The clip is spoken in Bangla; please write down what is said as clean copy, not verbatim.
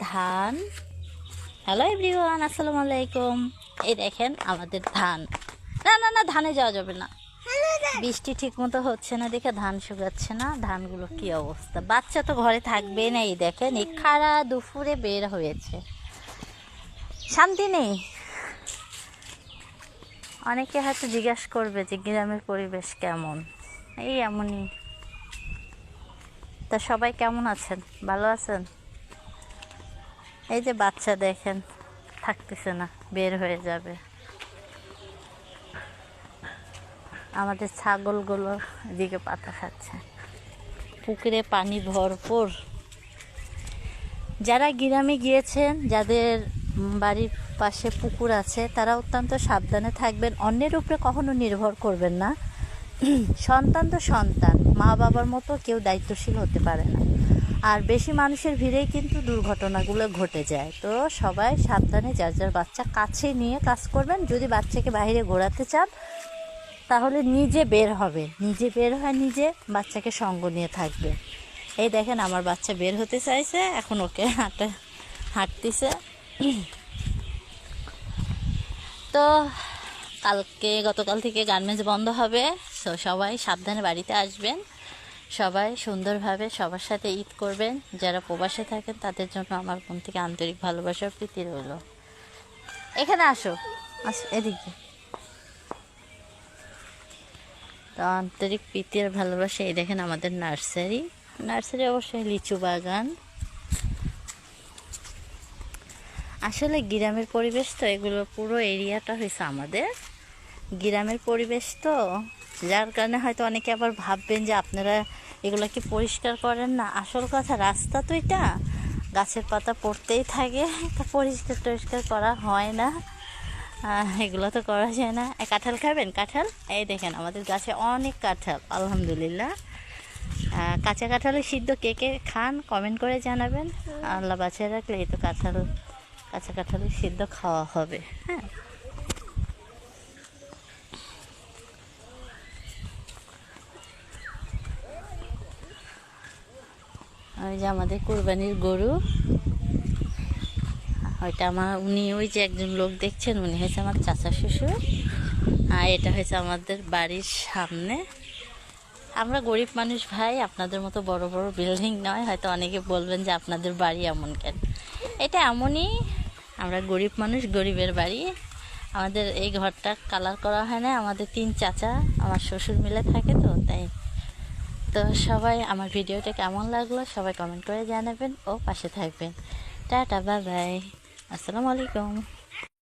ধান। হ্যালো এভরিওয়ান, আসসালামু আলাইকুম। এই দেখেন আমাদের ধান। না না না, ধানে যাওয়া যাবে না, বৃষ্টি ঠিক মতো হচ্ছে না দেখে ধান শুকাচ্ছে না। ধানগুলো কি অবস্থা, বাচ্চা তো ঘরে থাকবে না। এই দেখেন এই খাড়া দুপুরে বের হয়েছে, শান্তি নেই। অনেকে হয়তো জিজ্ঞাসা করবে যে গ্রামের পরিবেশ কেমন। এই এমনই। তা সবাই কেমন আছেন, ভালো আছেন? এই যে বাচ্চা দেখেন থাকতেছে না, বের হয়ে যাবে। আমাদের ছাগলগুলো এদিকে পাতা খাচ্ছে, পুকুরে পানি ভরপুর। যারা গ্রামে গিয়েছেন, যাদের বাড়ির পাশে পুকুর আছে, তারা অত্যন্ত সাবধানে থাকবেন। অন্যের উপরে কখনো নির্ভর করবেন না। সন্তান তো সন্তান, মা বাবার মতো কেউ দায়িত্বশীল হতে পারে না। আর বেশি মানুষের ভিড়েই কিন্তু দুর্ঘটনাগুলো ঘটে যায়। তো সবাই সাবধানে যার যার বাচ্চা কাছে নিয়ে কাজ করবেন। যদি বাচ্চাকে বাইরে ঘোরাতে চান তাহলে নিজে বের হবে, নিজে বের হয়, নিজে বাচ্চাকে সঙ্গ নিয়ে থাকবে। এই দেখেন আমার বাচ্চা বের হতে চাইছে, এখন ওকে হাঁটতেছে। তো গতকাল থেকে গার্মেন্টস বন্ধ হবে। তো সবাই সাবধানে বাড়িতে আসবেন, সবাই সুন্দরভাবে সবার সাথে ঈদ করবেন। যারা প্রবাসে থাকেন তাদের জন্য আমার মন থেকে আন্তরিক ভালোবাসা প্রীতি রইল। এখানে আসো, এদিকে। তো আন্তরিক প্রীতির ভালোবাসা। এই দেখেন আমাদের নার্সারি অবশ্যই লিচু বাগান। আসলে গ্রামের পরিবেশ তো, এগুলো পুরো এরিয়াটা হয়েছে আমাদের গ্রামের পরিবেশ। তো যার কারণে হয়তো অনেকে আবার ভাববেন যে আপনারা এগুলো কি পরিষ্কার করেন না। আসল কথা, রাস্তা তো এটা, গাছের পাতা পড়তেই থাকে, তা পরিষ্কার করা হয় না। এগুলো তো করা যায় না। কাঁঠাল খাবেন? কাঁঠাল এই দেখেন আমাদের গাছে অনেক কাঁঠাল, আলহামদুলিল্লাহ। কাঁচা কাঁঠালের সিদ্ধ কে কে খান কমেন্ট করে জানাবেন। আল্লাহ বাঁচিয়ে রাখলে এই তো কাঁচা কাঁঠালের সিদ্ধ খাওয়া হবে। হ্যাঁ, ওই যে আমাদের কুরবানির গরু, ওইটা উনি ওই যে একজন লোক দেখছেন, উনি হয়েছে আমার চাচা শ্বশুর। আর এটা হয়েছে আমাদের বাড়ির সামনে। আমরা গরিব মানুষ ভাই, আপনাদের মতো বড় বড় বিল্ডিং নয়। হয়তো অনেকে বলবেন যে আপনাদের বাড়ি এমন কেন। এটা এমনই, আমরা গরিব মানুষ, গরিবের বাড়ি। আমাদের এই ঘরটা কালার করা হয় না। আমাদের 3 চাচা আমার শ্বশুর মিলে থাকে, তো তাই। তো সবাই আমার ভিডিওটা কেমন লাগলো সবাই কমেন্ট করে জানাবেন ও পাশে থাকবেন। টাটা, বাই বাই, আসসালামু আলাইকুম।